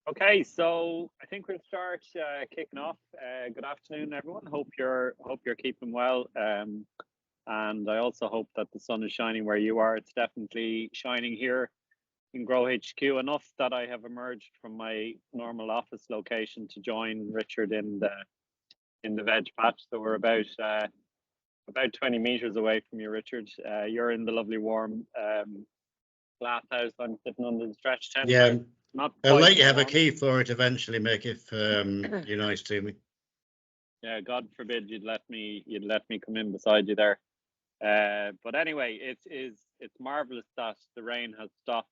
Okay, so I think we'll start kicking off. Good afternoon, everyone. Hope you're keeping well, and I also hope that the sun is shining where you are. It's definitely shining here in Grow HQ enough that I have emerged from my normal office location to join Richard in the Veg Patch. So we're about 20 meters away from you, Richard. You're in the lovely warm glass house. I'm sitting under the stretch tent. Yeah, Not I'll quite let you so have a warm. key for it eventually, Mick, if you're nice to me. Yeah, God forbid you'd let me come in beside you there. But anyway, it's marvelous that the rain has stopped,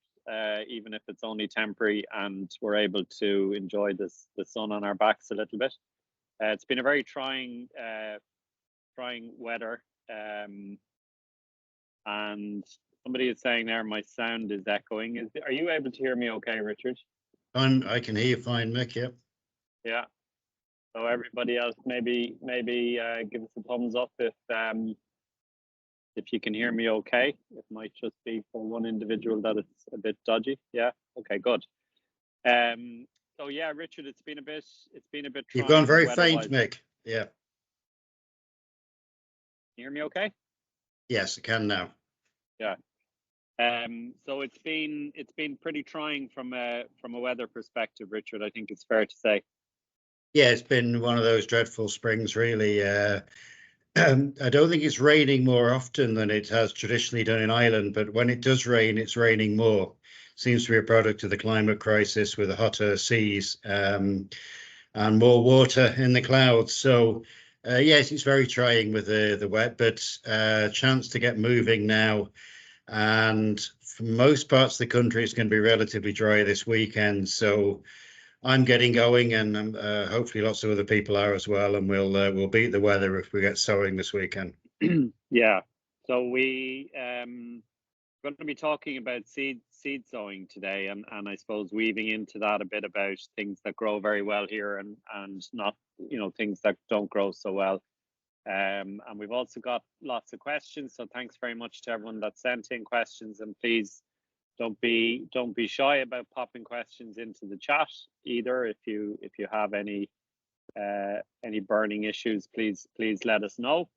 even if it's only temporary, and we're able to enjoy the sun on our backs a little bit. It's been a very trying weather, and somebody is saying there my sound is echoing. Are you able to hear me okay, Richard? I can hear you fine, Mick. Yeah. Yeah. So everybody else, maybe give us a thumbs up if you can hear me okay. It might just be for one individual that it's a bit dodgy. Yeah. Okay, good. So yeah, Richard, it's been a bit You've gone very weather-wise. faint, Mick. Yeah. Can you hear me okay? Yes, I can now. Yeah. So it's been pretty trying from a weather perspective, Richard. I think it's fair to say. Yeah, it's been one of those dreadful springs, really. I don't think it's raining more often than it has traditionally done in Ireland, but when it does rain, it's raining more. Seems to be a product of the climate crisis with the hotter seas and more water in the clouds. So yes, it's very trying with the wet, but chance to get moving now. And for most parts of the country, it's going to be relatively dry this weekend. So I'm getting going, and hopefully lots of other people are as well. And we'll beat the weather if we get sowing this weekend. Yeah. So we're going to be talking about seed sowing today, and I suppose weaving into that a bit about things that grow very well here and not things that don't grow so well. And we've also got lots of questions. So thanks very much to everyone that sent in questions, and please don't be shy about popping questions into the chat either. If you have any burning issues, please let us know.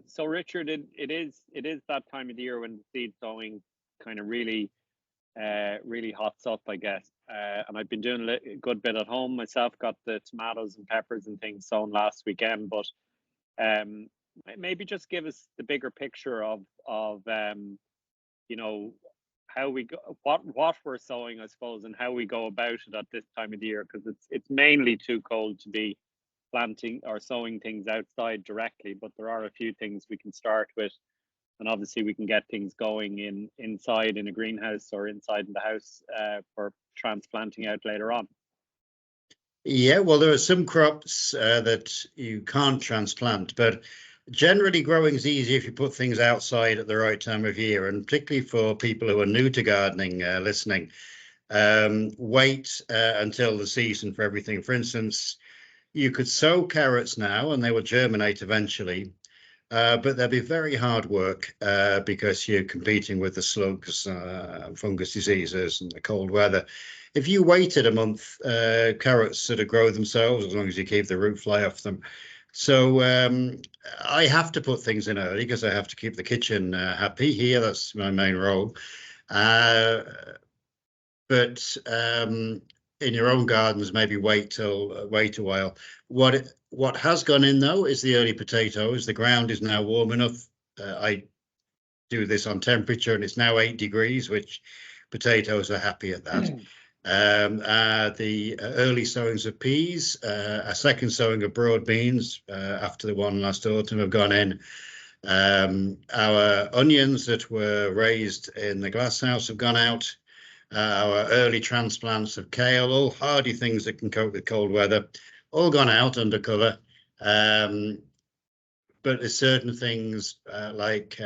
So Richard, it is that time of the year when seed sowing kind of really hots up, I guess. And I've been doing a good bit at home myself. Got the tomatoes and peppers and things sown last weekend, but maybe just give us the bigger picture of how we go, what we're sowing, I suppose, and how we go about it at this time of the year, because it's mainly too cold to be planting or sowing things outside directly, but there are a few things we can start with, and obviously we can get things going inside in a greenhouse or inside in the house for transplanting out later on. Yeah, well, there are some crops that you can't transplant, but generally growing is easy if you put things outside at the right time of year, and particularly for people who are new to gardening listening, wait until the season for everything. For instance, you could sow carrots now and they will germinate eventually, but they'll be very hard work because you're competing with the slugs, fungus diseases and the cold weather. If you waited a month, carrots sort of grow themselves as long as you keep the root fly off them. So I have to put things in early because I have to keep the kitchen happy here. That's my main role. But in your own gardens, maybe wait a while. What has gone in though is the early potatoes. The ground is now warm enough. I do this on temperature, and it's now 8 degrees, which potatoes are happy at that. The early sowings of peas, a second sowing of broad beans after the one last autumn have gone in. Our onions that were raised in the glass house have gone out. Our early transplants of kale, all hardy things that can cope with cold weather, all gone out under cover. But there's certain things like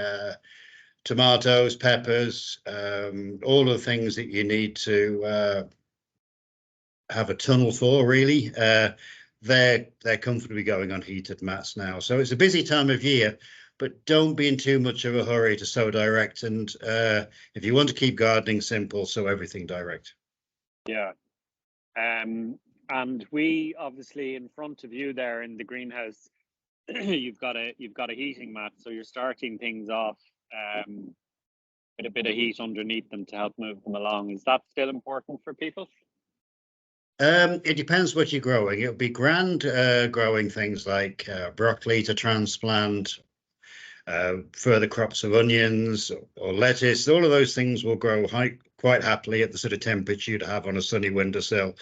tomatoes, peppers, all of the things that you need to have a tunnel for, really. They're comfortably going on heated mats now. So it's a busy time of year, but don't be in too much of a hurry to sow direct. And if you want to keep gardening simple, sow everything direct. Yeah. And we obviously, in front of you there in the greenhouse, you've got a heating mat, so you're starting things off with a bit of heat underneath them to help move them along. Is that still important for people? It depends what you're growing. It would be grand growing things like broccoli to transplant, further crops of onions or lettuce. All of those things will grow quite happily at the sort of temperature you'd have on a sunny windowsill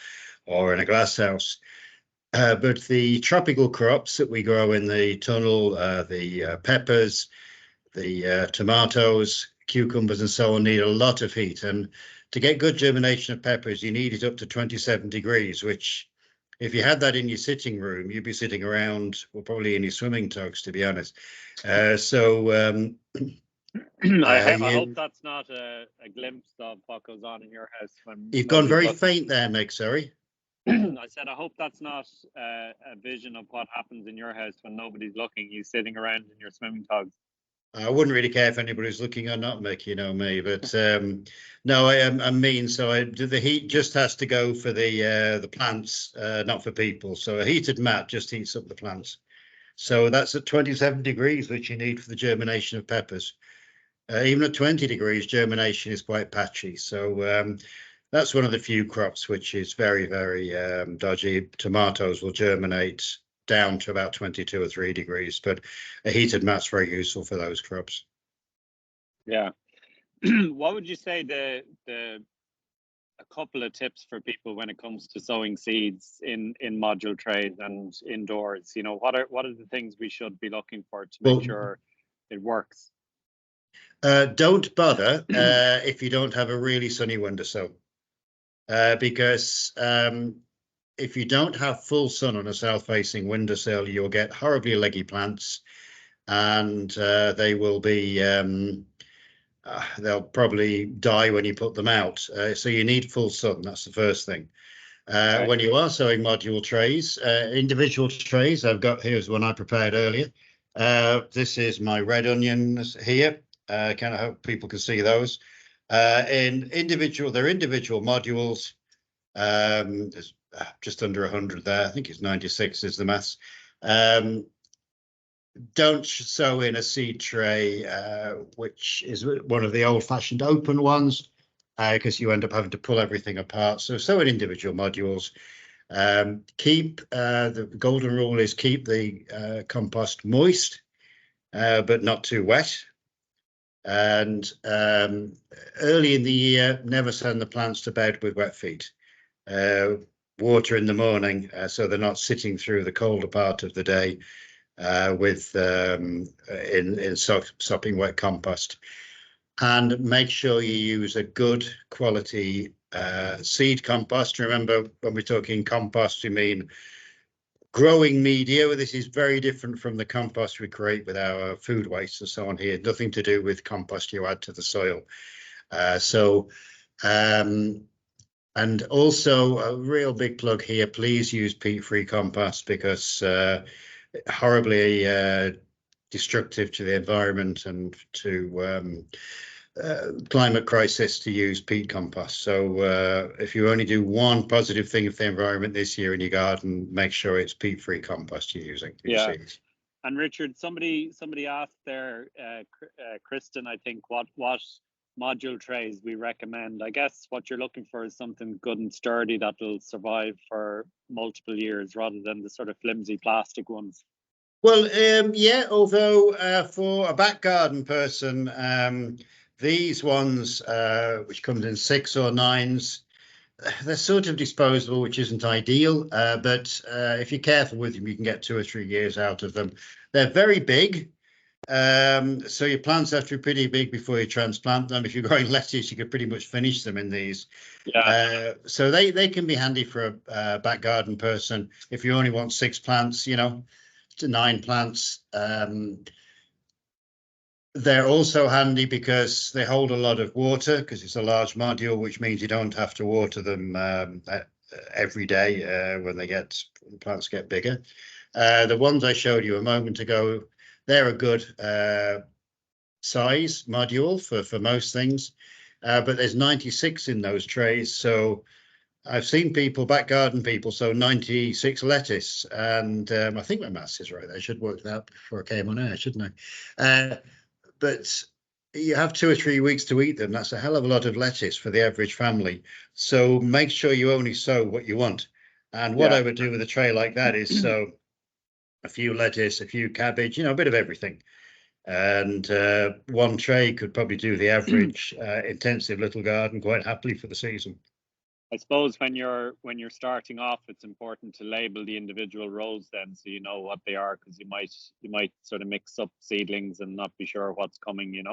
or in a glass house. But the tropical crops that we grow in the tunnel, the peppers, the tomatoes, cucumbers and so on need a lot of heat. And to get good germination of peppers, you need it up to 27 degrees, which if you had that in your sitting room, you'd be sitting around, well, probably in your swimming togs, to be honest. I hope that's not a glimpse of what goes on in your house when you've gone very faint there, Mick, sorry. I said, I hope that's not a vision of what happens in your house when nobody's looking. You sitting around in your swimming togs. I wouldn't really care if anybody's looking or not, Mick, you know me. But no, I mean, so the heat just has to go for the plants, not for people. So a heated mat just heats up the plants. So that's at 27 degrees, which you need for the germination of peppers. Even at 20 degrees, germination is quite patchy. So that's one of the few crops which is very, very dodgy. Tomatoes will germinate down to about 22 or 3 degrees, but a heated mat's very useful for those crops. Yeah. What would you say a couple of tips for people when it comes to sowing seeds in module trays and indoors? You know, what are the things we should be looking for to make sure it works? Don't bother if you don't have a really sunny windowsill, because if you don't have full sun on a south-facing windowsill, you'll get horribly leggy plants, and they will be they'll probably die when you put them out. So you need full sun. That's the first thing. Okay. When you are sowing module trays, individual trays, I've got here's one I prepared earlier. This is my red onions here. Kind of hope people can see those. They're individual modules. There's just under 100 there. I think it's 96 is the mass. Don't sow in a seed tray, which is one of the old-fashioned open ones, because you end up having to pull everything apart. So sow in individual modules. The golden rule is keep the compost moist, but not too wet. And early in the year, never send the plants to bed with wet feet. Water in the morning, so they're not sitting through the colder part of the day in sopping wet compost. And make sure you use a good quality seed compost. Remember, when we're talking compost, we mean growing media. This is very different from the compost we create with our food waste and so on here. Nothing to do with compost you add to the soil. And also a real big plug here, please use peat-free compost, because horribly destructive to the environment and to climate crisis to use peat compost. So if you only do one positive thing for the environment this year in your garden, make sure it's peat-free compost you're using. Yeah. And Richard, somebody asked there, Kristen, I think, what module trays we recommend. I guess what you're looking for is something good and sturdy that will survive for multiple years, rather than the sort of flimsy plastic ones. Well, yeah, although for a back garden person, these ones, which comes in 6 or 9s, they're sort of disposable, which isn't ideal, but if you're careful with them, you can get 2 or 3 years out of them. They're very big, so your plants have to be pretty big before you transplant them. If you're growing lettuce, you could pretty much finish them in these. Yeah. So they can be handy for a back garden person if you only want 6 plants, you know, to 9 plants. They're also handy because they hold a lot of water, because it's a large module, which means you don't have to water them every day when the plants get bigger. The ones I showed you a moment ago, they're a good size module for most things, but there's 96 in those trays, so I've seen people, back garden people, so 96 lettuce, and I think my maths is right. I should work that out before I came on air, shouldn't I? But you have 2 or 3 weeks to eat them. That's a hell of a lot of lettuce for the average family. So make sure you only sow what you want. And what I would do with a tray like that is sow a few lettuce, a few cabbage, a bit of everything. And one tray could probably do the average intensive little garden quite happily for the season. I suppose when you're starting off, it's important to label the individual rows then, so you know what they are, because you might sort of mix up seedlings and not be sure what's coming.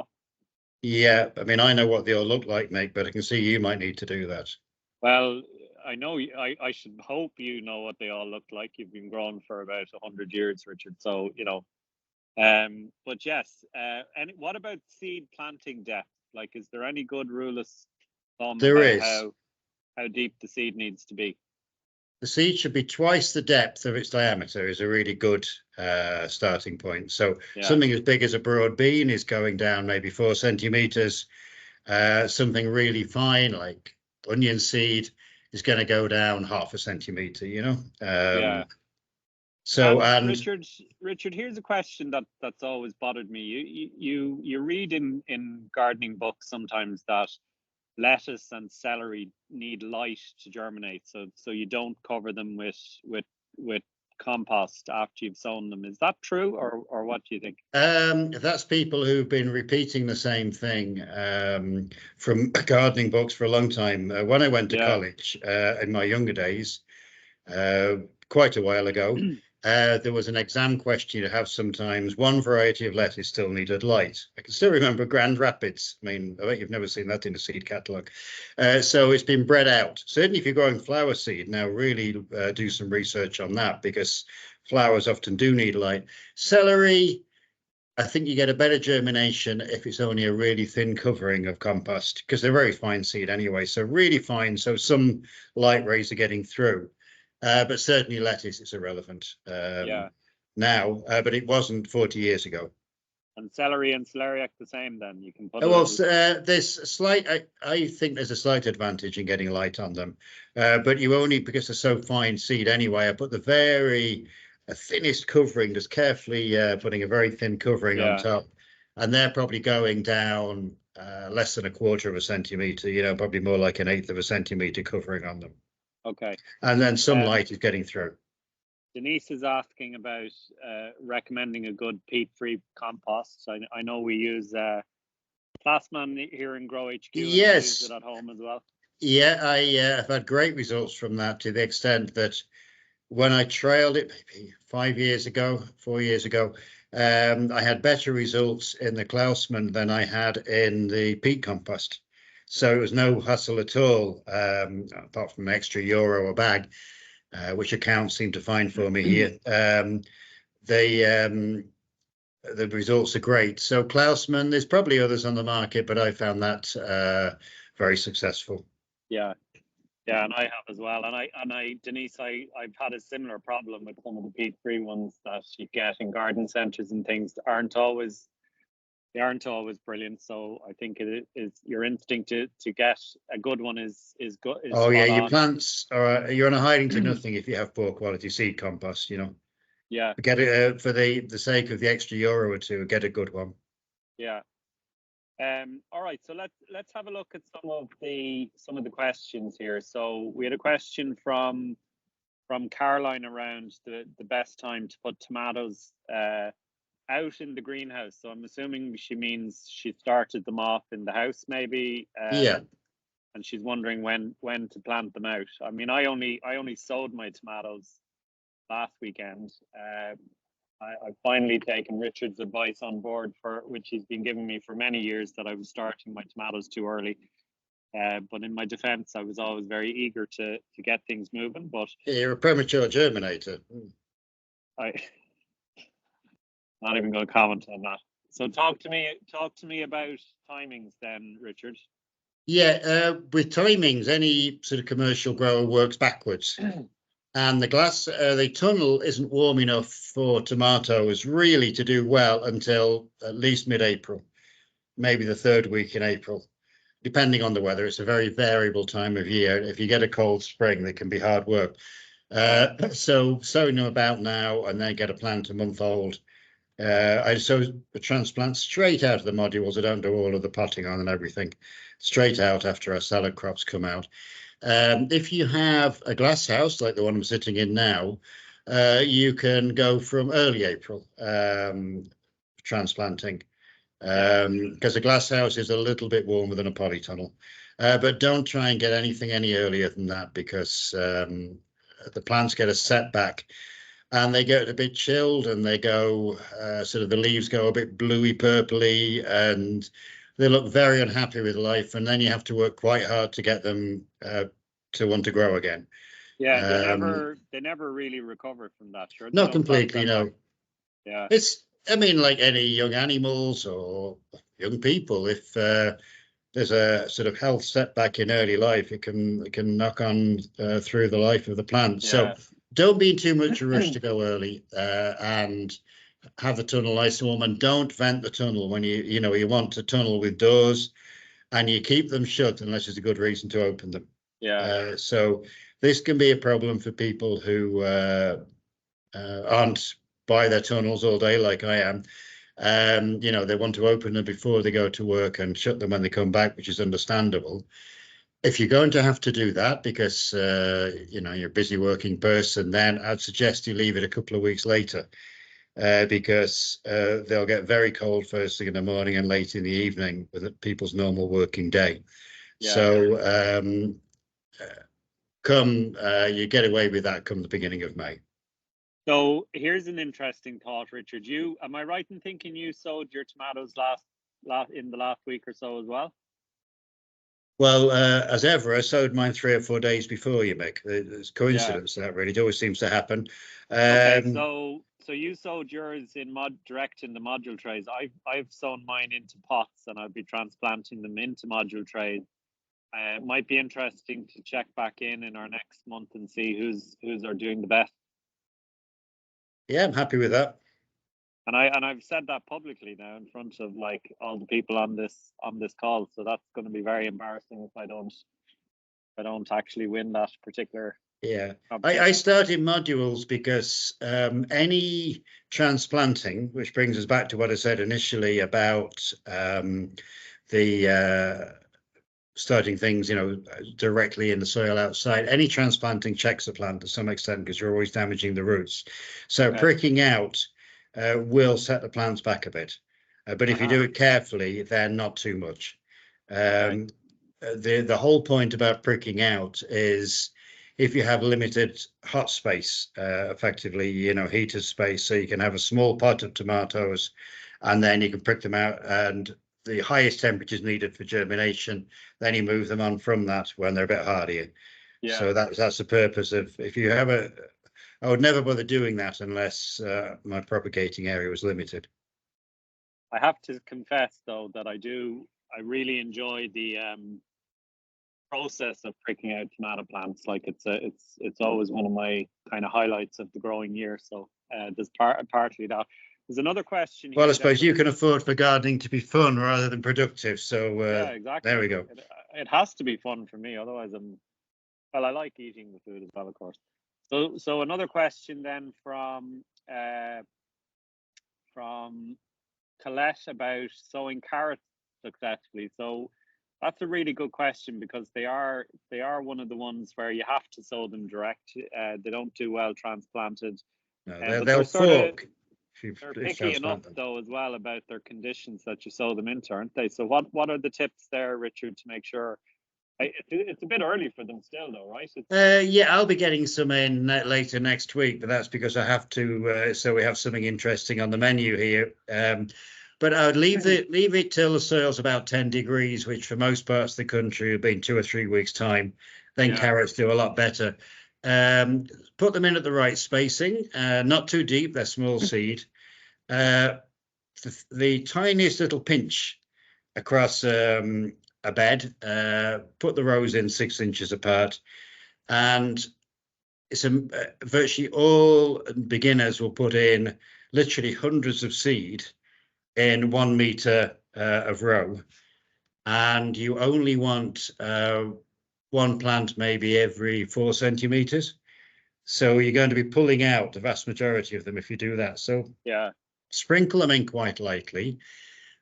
Yeah, I mean, I know what they all look like, Mick, but I can see you might need to do that. Well, I know I should hope you know what they all look like. You've been growing for about 100 years, Richard. So but yes. And what about seed planting depth? Like, is there any good rule of thumb There about is. how deep the seed needs to be? The seed should be twice the depth of its diameter is a really good starting point. So something as big as a broad bean is going down maybe 4 centimeters. Something really fine like onion seed is going to go down 0.5 centimeter, So, and Richard, here's a question that's always bothered me. You read in gardening books sometimes that lettuce and celery need light to germinate, so you don't cover them with compost after you've sown them. Is that true, or what do you think? that's people who've been repeating the same thing from gardening books for a long time. When I went to college in my younger days, quite a while ago, there was an exam question to have sometimes. One variety of lettuce still needed light. I can still remember Grand Rapids. I mean, I bet you've never seen that in a seed catalogue. So it's been bred out. Certainly if you're growing flower seed, now really do some research on that, because flowers often do need light. Celery, I think you get a better germination if it's only a really thin covering of compost, because they're very fine seed anyway. So really fine, so some light rays are getting through. But certainly lettuce is irrelevant now, but it wasn't 40 years ago. And celery and celeriac the same then? You can put there's a slight, I think there's a slight advantage in getting light on them, but you only, because they're so fine seed anyway, I put the very thinnest covering, just carefully putting a very thin covering on top, and they're probably going down less than 1/4 centimeter, probably more like 1/8 centimeter covering on them. Okay. And then some light is getting through. Denise is asking about recommending a good peat-free compost. I know we use Plasman here in Grow HQ. Yes. And use it at home as well. Yeah, I've had great results from that, to the extent that when I trailed it maybe 4 years ago, I had better results in the Klausman than I had in the peat compost. So it was no hassle at all, apart from an extra euro a bag, which accounts seem to find for me here. The results are great. So Klausman, there's probably others on the market, but I found that very successful. Yeah, and I have as well. And I Denise, I've had a similar problem with some of the peat-free ones that you get in garden centres and things. They aren't always brilliant. So I think it is your instinct to get a good one is good. Your plants you're on a hiding to nothing if you have poor quality seed compost. Yeah. Get it for the sake of the extra euro or two. Get a good one. Yeah. All right. So let's have a look at some of the questions here. So we had a question from Caroline around the best time to put tomatoes out in the greenhouse. So I'm assuming she means she started them off in the house, maybe. And she's wondering when to plant them out. I mean, I only sowed my tomatoes last weekend. I've finally taken Richard's advice on board, which he's been giving me for many years, that I was starting my tomatoes too early. But in my defence, I was always very eager to get things moving. But you're a premature germinator. Not even going to comment on that. So talk to me about timings then, Richard. Yeah, with timings, any sort of commercial grower works backwards. And the tunnel isn't warm enough for tomatoes really to do well until at least mid-April, maybe the 3rd week in April. depending on the weather. It's a very variable time of year. If you get a cold spring, they can be hard work. So sowing them about now and then get a plant a month old. I sow the transplant straight out of the modules. I don't do all of the potting on and everything. Straight out after our salad crops come out. If you have a glass house like the one I'm sitting in now, you can go from early April transplanting, because a glass house is a little bit warmer than a polytunnel. But don't try and get anything any earlier than that, because the plants get a setback and they get a bit chilled, and they go sort of, the leaves go a bit bluey purpley, and they look very unhappy with life, and then you have to work quite hard to get them to want to grow again. Yeah, they never really recover from that. Sure, not completely, no. Yeah, It's, I mean, like any young animals or young people, if there's a sort of health setback in early life, it can knock on through the life of the plant. yeah. So don't be in too much a rush to go early, and have the tunnel nice and warm, and don't vent the tunnel when you want a tunnel with doors, and you keep them shut unless there's a good reason to open them. Yeah. So this can be a problem for people who aren't by their tunnels all day like I am. They want to open them before they go to work and shut them when they come back, which is understandable. If you're going to have to do that because you're a busy working person, then I'd suggest you leave it a couple of weeks later, because they'll get very cold first thing in the morning and late in the evening with people's normal working day. Yeah. So you get away with that come the beginning of May. So here's an interesting thought, Richard. Am I right in thinking you sowed your tomatoes in the last week or so as well? Well, as ever, I sowed mine 3 or 4 days before you, Mick. It's coincidence, that really. It always seems to happen. Okay, so you sowed yours direct in the module trays. I've sown mine into pots, and I'll be transplanting them into module trays. It might be interesting to check back in our next month and see who's are doing the best. Yeah, I'm happy with that. And I've said that publicly now in front of like all the people on this call. So that's going to be very embarrassing if I don't actually win that particular. Yeah, I started modules because any transplanting, which brings us back to what I said initially about the starting things, directly in the soil outside. Any transplanting checks the plant to some extent because you're always damaging the roots. So pricking out will set the plants back a bit. But if you do it carefully, then not too much. The whole point about pricking out is if you have limited hot space, effectively, heated space, so you can have a small pot of tomatoes and then you can prick them out, and the highest temperatures needed for germination, then you move them on from that when they're a bit hardier. Yeah. So that's the purpose of, if you have I would never bother doing that unless my propagating area was limited. I have to confess though that I really enjoy the process of pricking out tomato plants. Like it's always one of my kind of highlights of the growing year. So there's partly that. There's another question here. Well, I suppose you can afford for gardening to be fun rather than productive. So yeah, exactly. There we go. It has to be fun for me, otherwise I like eating the food as well, of course. So another question then from Colette about sowing carrots successfully. So that's a really good question, because they are one of the ones where you have to sow them direct. They don't do well transplanted. No, they'll fork. They're picky enough though as well about their conditions that you sow them into, aren't they? So what are the tips there, Richard, to make sure? It's a bit early for them still though, right? Yeah, I'll be getting some in later next week, but that's because I have to, so we have something interesting on the menu here. But I would leave it till the soil's about 10 degrees, which for most parts of the country have been 2 or 3 weeks' time. Then carrots do a lot better. Put them in at the right spacing, not too deep, they're small seed. The tiniest little pinch across a bed, put the rows in 6 inches apart, and it's virtually all beginners will put in literally hundreds of seed in 1 meter of row. and you only want one plant maybe every 4 centimeters. So you're going to be pulling out the vast majority of them if you do that. So Yeah. sprinkle them in quite lightly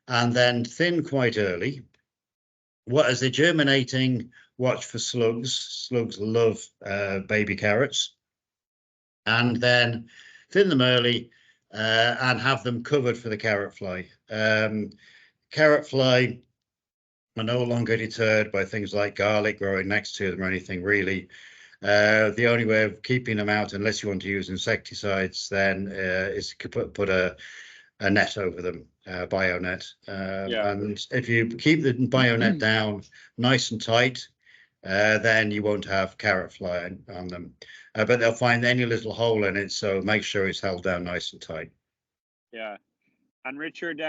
and then thin quite early. What as they're germinating, watch for slugs. Slugs love baby carrots. And then thin them early and have them covered for the carrot fly. Carrot fly are no longer deterred by things like garlic growing next to them or anything really. The only way of keeping them out, unless you want to use insecticides, then is to put a net over them, bionet. Yeah. And if you keep the bionet down nice and tight, then you won't have carrot fly on them. But they'll find any little hole in it, so make sure it's held down nice and tight. Yeah. And Richard,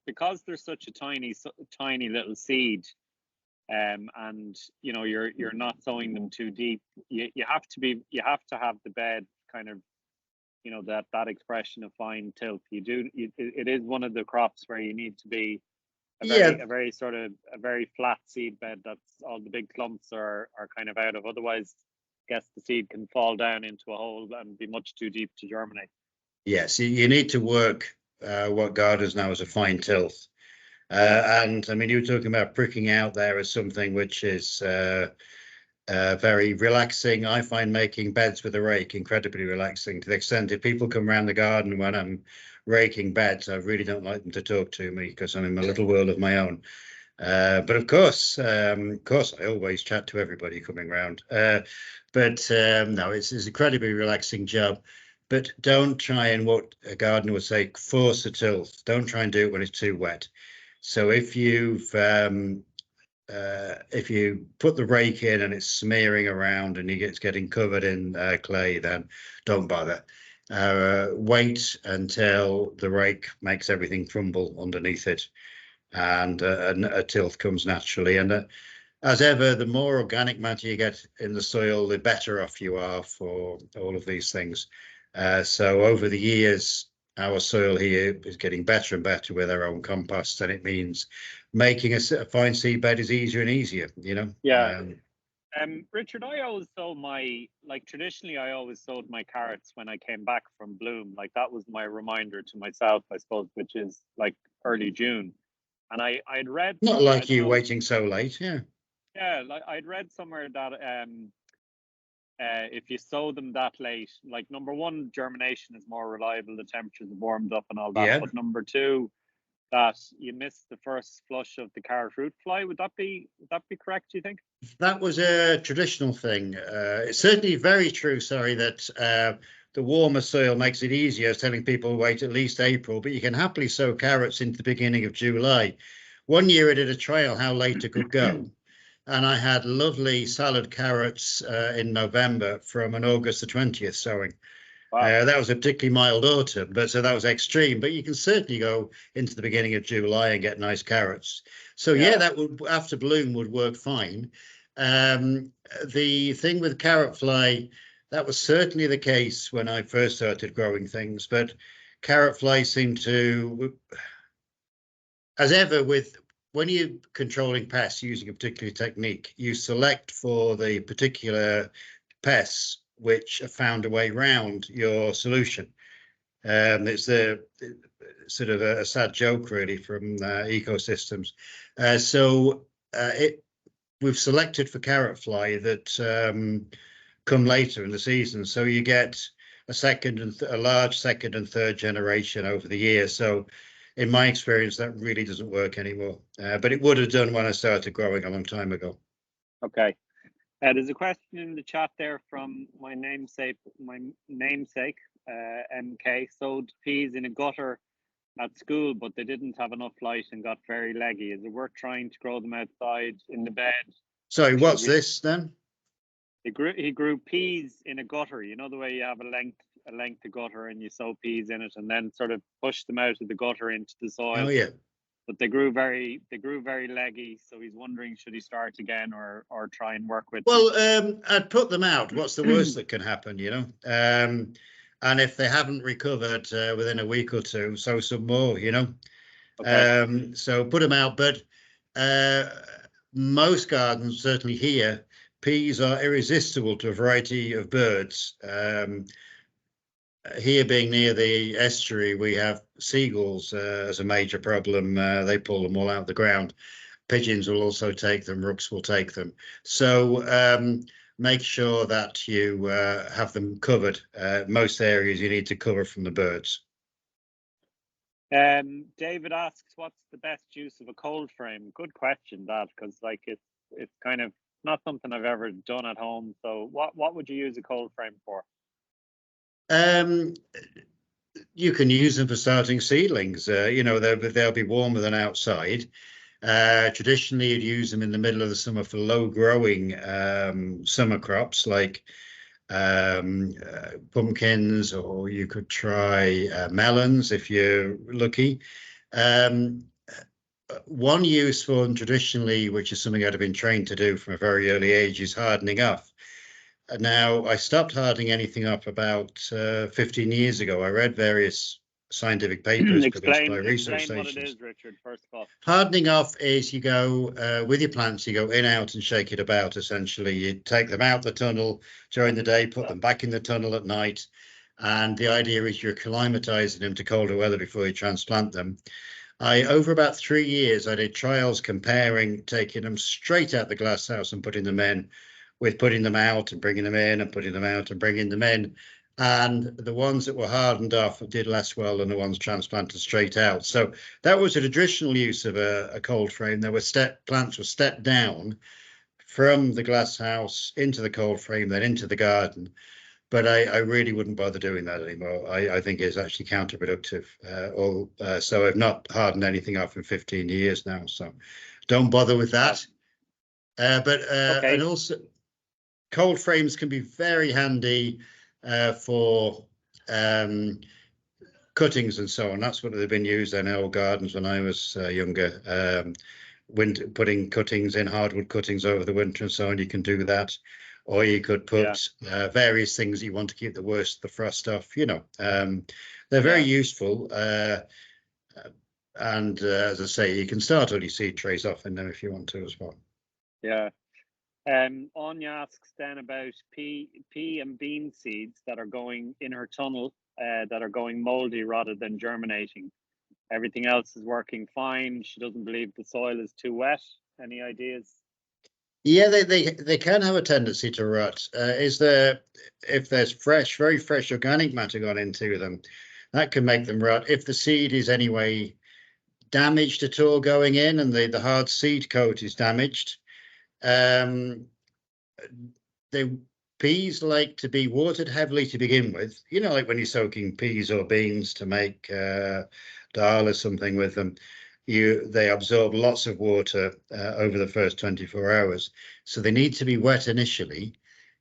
because they're such a tiny little seed, and you know you're not sowing them too deep, you have to have the bed kind of, you know, that expression of fine tilth. It is one of the crops where you need to be a very sort of a very flat seed bed that's all the big clumps are kind of out of. Otherwise, I guess the seed can fall down into a hole and be much too deep to germinate. Yes, you need to work what gardeners know as a fine tilth. And I mean, you were talking about pricking out there as something which is very relaxing. I find making beds with a rake incredibly relaxing, to the extent if people come around the garden when I'm raking beds, I really don't like them to talk to me because I'm in my little world of my own. But of course, I always chat to everybody coming around. But no, it's an incredibly relaxing job. But don't try and, what a gardener would say, force a tilth. Don't try and do it when it's too wet. So if you put the rake in and it's smearing around and it's getting covered in clay, then don't bother. Wait until the rake makes everything crumble underneath it, and a tilth comes naturally. And as ever, the more organic matter you get in the soil, the better off you are for all of these things. So over the years, our soil here is getting better and better with our own compost, and it means making a fine seed bed is easier and easier, you know. Yeah. Richard, traditionally I always sowed my carrots when I came back from bloom. Like that was my reminder to myself, I suppose, which is like early June. And I'd read Not somewhere, like you waiting so late, yeah. Yeah, like I'd read somewhere that if you sow them that late, like number one, germination is more reliable, the temperatures have warmed up and all that. Yeah. But number two, that you miss the first flush of the carrot fruit fly. Would that be correct, do you think? That was a traditional thing. It's certainly very true, sorry, that the warmer soil makes it easier, telling people wait at least April, but you can happily sow carrots into the beginning of July. One year I did a trial how late it could go, and I had lovely salad carrots in November from an August the 20th sowing. Wow. That was a particularly mild autumn, but so that was extreme. But you can certainly go into the beginning of July and get nice carrots. So yeah, that would, after bloom, would work fine. The thing with carrot fly, that was certainly the case when I first started growing things, but carrot fly seem to, as ever with, when you're controlling pests using a particular technique, you select for the particular pests which have found a way around your solution. It's the sort of a sad joke, really, from ecosystems. We've selected for carrot fly that come later in the season, so you get a large second and third generation over the year. So, in my experience, that really doesn't work anymore. But it would have done when I started growing a long time ago. Okay. There's a question in the chat there from my namesake, MK. Sowed peas in a gutter at school, but they didn't have enough light and got very leggy. Is it worth trying to grow them outside in the bed? Sorry, what's this then? He grew peas in a gutter. You know the way you have a length of gutter and you sow peas in it and then sort of push them out of the gutter into the soil. Oh yeah. But they grew very leggy, so he's wondering, should he start again or try and work with them? Well, I'd put them out. What's the worst that can happen, you know? And if they haven't recovered within a week or two, sow some more, you know? Okay. So put them out. But Most gardens, certainly here, peas are irresistible to a variety of birds. Here being near the estuary, we have seagulls as a major problem. They pull them all out of the ground. Pigeons will also take them, rooks will take them. So make sure that you have them covered. Most areas you need to cover from the birds. David asks, what's the best use of a cold frame? Good question, that, because like it's kind of not something I've ever done at home. So what would you use a cold frame for? You can use them for starting seedlings. You know, they'll be warmer than outside. Traditionally, you'd use them in the middle of the summer for low-growing summer crops like pumpkins, or you could try melons if you're lucky. One use for them traditionally, which is something I'd have been trained to do from a very early age, is hardening up. Now, I stopped hardening anything up about 15 years ago. I read various scientific papers produced by research Explain what it stations. is, Richard, first of all. Hardening off is you go with your plants, you go in, out, and shake it about. Essentially, you take them out the tunnel during the day, put them back in the tunnel at night. And the idea is you're acclimatizing them to colder weather before you transplant them. Over about 3 years, I did trials comparing taking them straight out the glass house and putting them in, with putting them out and bringing them in and putting them out and bringing them in. And the ones that were hardened off did less well than the ones transplanted straight out. So that was a traditional use of a cold frame. There were plants were stepped down from the glass house into the cold frame, then into the garden. But I really wouldn't bother doing that anymore. I think it's actually counterproductive. So I've not hardened anything off in 15 years now. So don't bother with that. Okay. And also, cold frames can be very handy for cuttings and so on. That's what they've been used in our gardens when I was younger. Putting cuttings in, hardwood cuttings over the winter and so on. You can do that. Or you could put various things you want to keep the worst of the frost off. You know, they're very useful. And as I say, you can start all your seed trays off in them if you want to as well. Yeah. Anya asks then about pea and bean seeds that are going in her tunnel, that are going moldy rather than germinating. Everything else is working fine. She doesn't believe the soil is too wet. Any ideas? Yeah, they can have a tendency to rot. If there's very fresh organic matter gone into them, that can make them rot. If the seed is anyway damaged at all going in, and the hard seed coat is damaged, the peas like to be watered heavily to begin with. You know, like when you're soaking peas or beans to make dal or something with them. They absorb lots of water over the first 24 hours. So they need to be wet initially,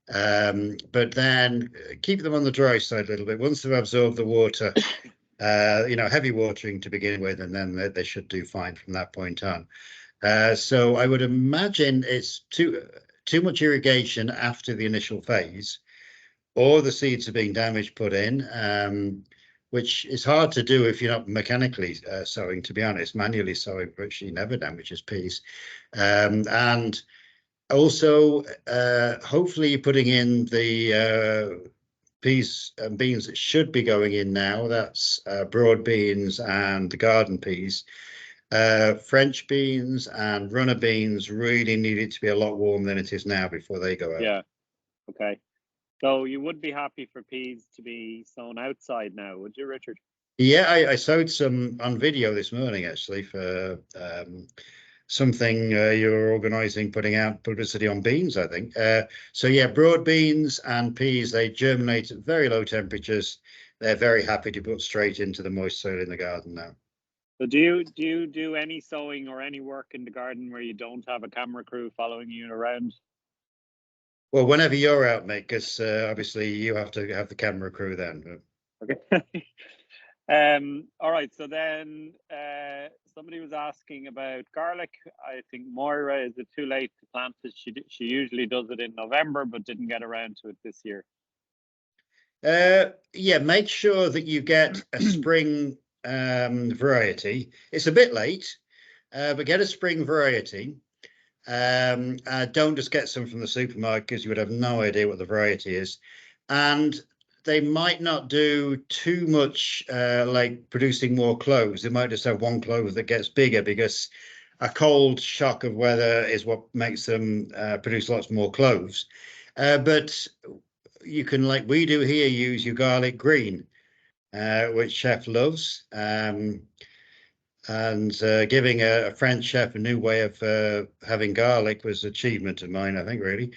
but then keep them on the dry side a little bit. Once they've absorbed the water, heavy watering to begin with, and then they should do fine from that point on. So I would imagine it's too much irrigation after the initial phase, or the seeds are being damaged put in, which is hard to do if you're not mechanically sowing, to be honest. Manually sowing virtually never damages peas. And also, hopefully you're putting in the peas and beans that should be going in now. That's broad beans and the garden peas. French beans and runner beans really need it to be a lot warmer than it is now before they go out. Yeah, okay. So you would be happy for peas to be sown outside now, would you, Richard? Yeah, I sowed some on video this morning, actually, for something you're organising, putting out publicity on beans, I think. So yeah, broad beans and peas, they germinate at very low temperatures. They're very happy to put straight into the moist soil in the garden now. So do you do any sowing or any work in the garden where you don't have a camera crew following you around? Well, whenever you're out, Mick, because obviously you have to have the camera crew then. Okay. All right. So then somebody was asking about garlic. I think Moira, is it too late to plant it? She usually does it in November, but didn't get around to it this year. Yeah, make sure that you get a spring variety. It's a bit late, but get a spring variety. Don't just get some from the supermarket because you would have no idea what the variety is. And they might not do too much like producing more cloves. They might just have one clove that gets bigger because a cold shock of weather is what makes them produce lots more cloves. But you can, like we do here, use your garlic green, which Chef loves. And giving a French chef a new way of having garlic was an achievement of mine, I think, really.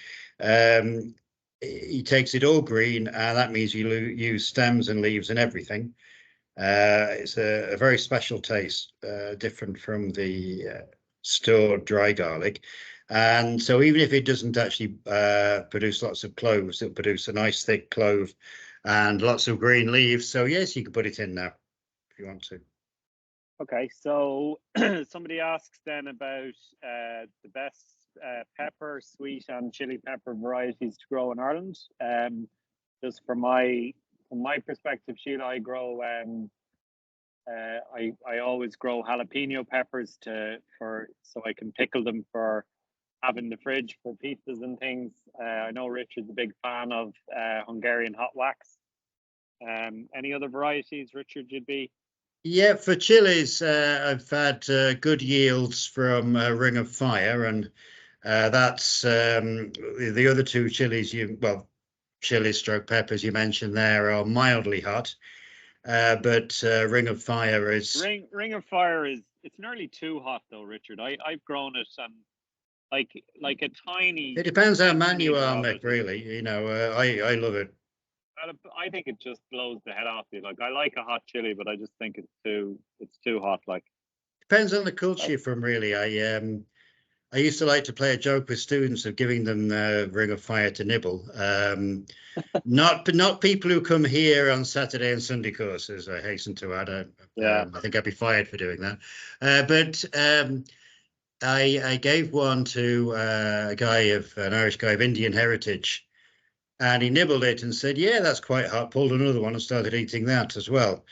He takes it all green, and that means you use stems and leaves and everything. It's a very special taste, different from the stored dry garlic. And so even if it doesn't actually produce lots of cloves, it'll produce a nice thick clove and lots of green leaves. So yes, you can put it in now if you want to. Okay, so somebody asks then about the best pepper, sweet and chili pepper varieties to grow in Ireland. Just from my perspective, Sheila, I grow I always grow jalapeno peppers so I can pickle them for having the fridge for pizzas and things. I know Richard's a big fan of Hungarian hot wax. Any other varieties, Richard, you'd be? Yeah, for chilies, I've had good yields from Ring of Fire, and that's the other two chilies chilies stroke peppers you mentioned there are mildly hot, but Ring of Fire is Ring of Fire it's nearly too hot though, Richard. I've grown it and like a tiny it depends how man you centimeter are, of Mick, it. really. You know, I love it. I think it just blows the head off you. Like I like a hot chili, but I just think it's too hot. Like Depends on the culture you're from, really. I used to like to play a joke with students of giving them Ring of Fire to nibble. Not people who come here on Saturday and Sunday courses, I hasten to add. yeah, I think I'd be fired for doing that. But I gave one to an Irish guy of Indian heritage, and he nibbled it and said, "Yeah, that's quite hot." Pulled another one and started eating that as well.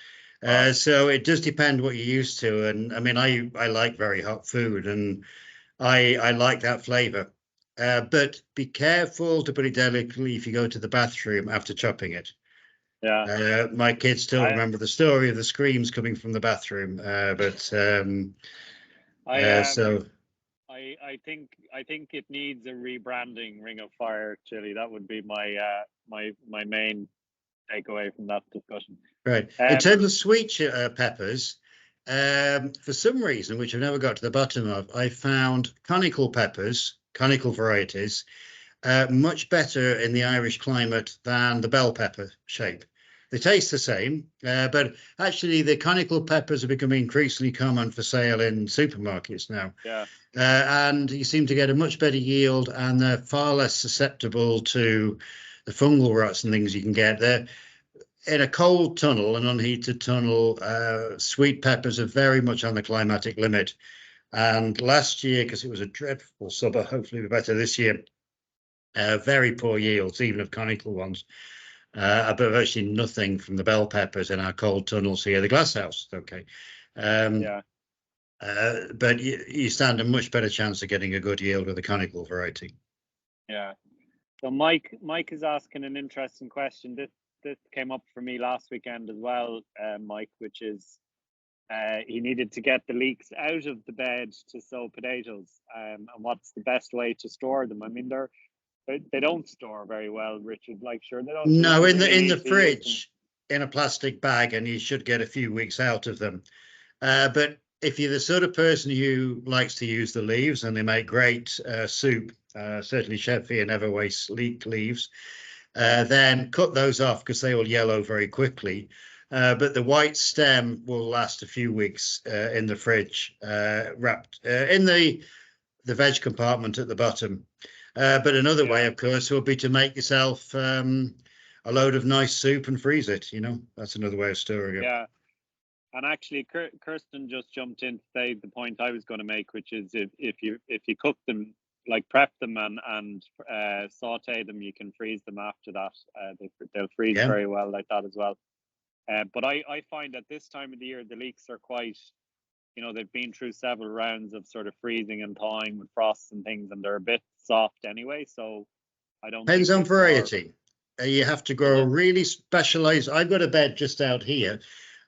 wow. So it does depend what you're used to. And I mean, I like very hot food, and I like that flavour. But be careful, to put it delicately, if you go to the bathroom after chopping it. Yeah, My kids still I remember the story of the screams coming from the bathroom. I So I think it needs a rebranding. Ring of Fire chili. That would be my main takeaway from that discussion. right. In terms of sweet peppers, for some reason, which I've never got to the bottom of, I found conical varieties, much better in the Irish climate than the bell pepper shape. They taste the same, but actually the conical peppers are becoming increasingly common for sale in supermarkets now. Yeah, And you seem to get a much better yield, and they're far less susceptible to the fungal rots and things you can get. They're in a cold tunnel, an unheated tunnel. Sweet peppers are very much on the climatic limit. And last year, because it was a dreadful summer, hopefully we're better this year, very poor yields, even of conical ones. But virtually nothing from the bell peppers in our cold tunnels here. The glasshouse, okay. yeah, But you stand a much better chance of getting a good yield with a conical variety. yeah. So Mike is asking an interesting question. This came up for me last weekend as well, Mike, which is he needed to get the leeks out of the bed to sow potatoes, and what's the best way to store them? I mean, they don't store very well, Richard. Like, sure, they don't. No, You in really the need to use them. fridge, in a plastic bag, and you should get a few weeks out of them. But if you're the sort of person who likes to use the leaves, and they make great soup, certainly Chef here never wastes leek leaves, then cut those off because they will yellow very quickly. But the white stem will last a few weeks in the fridge, wrapped in the veg compartment at the bottom. But another way, Yeah, of course, would be to make yourself a load of nice soup and freeze it. You know, that's another way of storing it. yeah. And actually, Kirsten just jumped in to say the point I was going to make, which is if you cook them, like prep them and saute them, you can freeze them after that. They'll freeze Yeah. very well like that as well. But I find at this time of the year the leeks are quite you know, they've been through several rounds of sort of freezing and thawing with frosts and things, and they're a bit soft anyway. So I don't Depends think on it's more. variety. You have to grow a really specialized. I've got a bed just out here,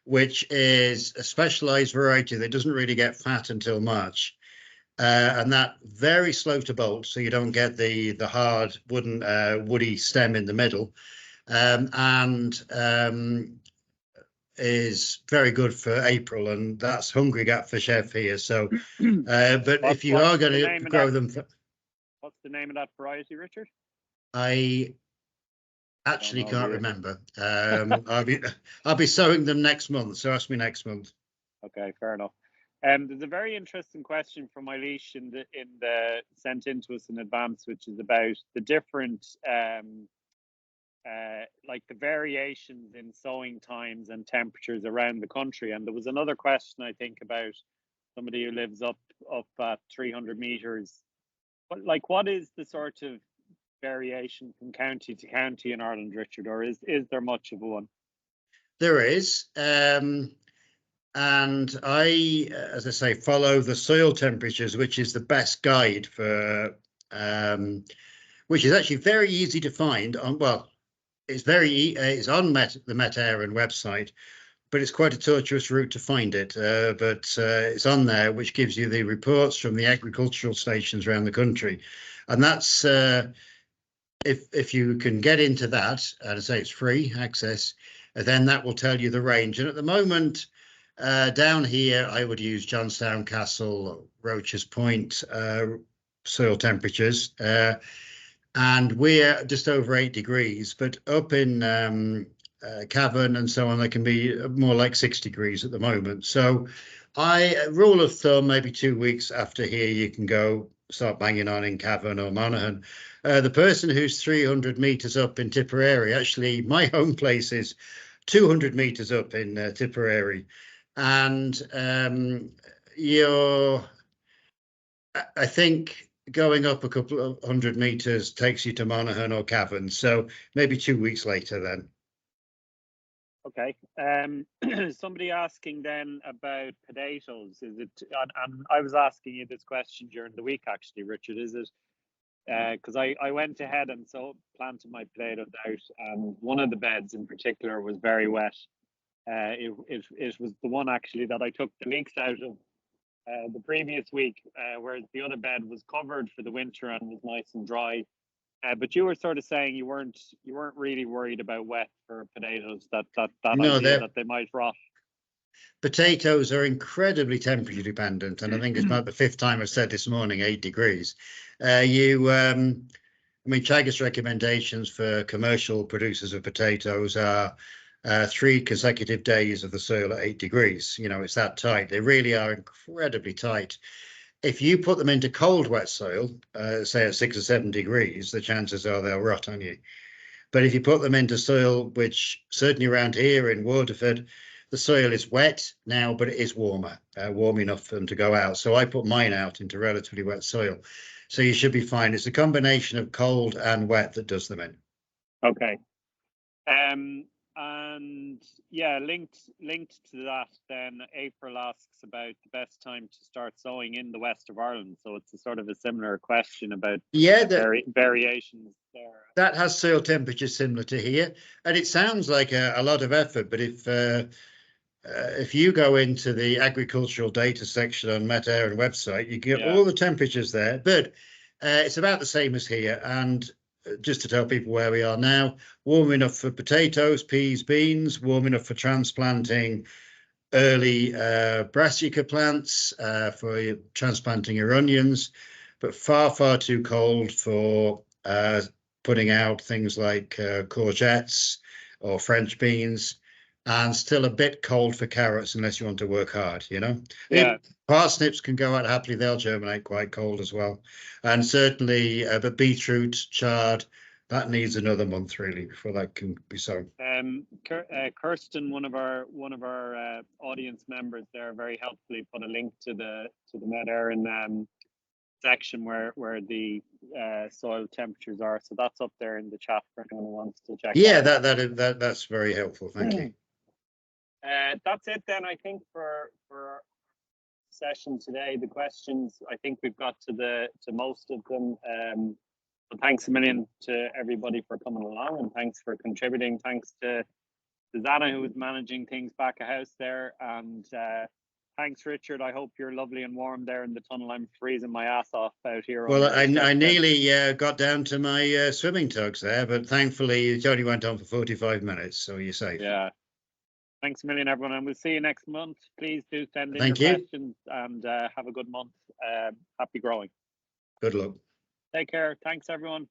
which is a specialized variety that doesn't really get fat until March. And that very slow to bolt, so you don't get the hard wooden woody stem in the middle, and is very good for April, and that's hungry gap for chef here. So, but if you are going to grow them, what's the name of that variety, Richard? I actually can't remember. I'll be sowing them next month, so ask me next month. Okay, fair enough. There's a very interesting question from Eilish in the sent in to us in advance, which is about the different like the variations in sowing times and temperatures around the country. And there was another question, I think, about somebody who lives up at 300 meters. But like, what is the sort of variation from county to county in Ireland, Richard, or is there much of one? There is. And I, as I say, follow the soil temperatures, which is the best guide for, which is actually very easy to find on, well, it's on the Met Éireann website, but it's quite a tortuous route to find it. But it's on there, which gives you the reports from the agricultural stations around the country. And that's, if you can get into that, and I say it's free access, then that will tell you the range. And at the moment, down here, I would use Johnstown Castle, Roach's Point soil temperatures, and we're just over 8 degrees. But up in Cavan and so on, they can be more like 6 degrees at the moment. So, rule of thumb, maybe 2 weeks after here, you can go start banging on in Cavan or Monaghan. The person who's 300 meters up in Tipperary, actually, my home place is 200 meters up in Tipperary. And I think going up a couple of 100 meters takes you to Monaghan or Cavan. So maybe 2 weeks later then. Okay. Somebody asking then about potatoes. Is it? And I was asking you this question during the week, actually, Richard. Is it? Because I went ahead and planted my potatoes out, and one of the beds in particular was very wet. It was the one actually that I took the leeks out of the previous week, whereas the other bed was covered for the winter and was nice and dry. But you were sort of saying you weren't really worried about wet for potatoes. That No, idea that they might rot. Potatoes are incredibly temperature dependent, and I think it's about the 5th time I've said this morning, 8 degrees. I mean, Teagasc's recommendations for commercial producers of potatoes are 3 consecutive days of the soil at 8 degrees. You know, it's that tight. They really are incredibly tight. If you put them into cold, wet soil, say at 6 or 7 degrees, the chances are they'll rot on you. But if you put them into soil, which certainly around here in Waterford, the soil is wet now, but it is warm enough for them to go out. So I put mine out into relatively wet soil. So you should be fine. It's a combination of cold and wet that does them in. Okay. And yeah, linked to that, then April asks about the best time to start sowing in the west of Ireland. So it's a sort of a similar question about variations there. That has soil temperatures similar to here, and it sounds like a lot of effort. But if you go into the agricultural data section on Met Éireann website, you get all the temperatures there. But it's about the same as here. And just to tell people where we are now, warm enough for potatoes, peas, beans, warm enough for transplanting early brassica plants, for transplanting your onions, but far, far too cold for putting out things like courgettes or French beans, and still a bit cold for carrots unless you want to work hard, you know. Yeah. Parsnips can go out happily. They'll germinate quite cold as well. And certainly but beetroot, chard, that needs another month really before that can be sown. Kirsten, one of our audience members there, very helpfully put a link to the Met Éireann section where the soil temperatures are. So that's up there in the chat for anyone who wants to check. Yeah, that's very helpful. Thank you. That's it then, I think, for session today. The questions, I think we've got to most of them. But thanks a million to everybody for coming along, and thanks for contributing. Thanks to Susanna, who was managing things back of house there, and thanks, Richard. I hope you're lovely and warm there in the tunnel. I'm freezing my ass off out here. Well, I nearly got down to my swimming tugs there, but thankfully it only went on for 45 minutes, so you're safe. Yeah. Thanks a million, everyone, and we'll see you next month. Please do send in Thank your you. questions, and have a good month. Happy growing. Good luck. Take care. Thanks, everyone.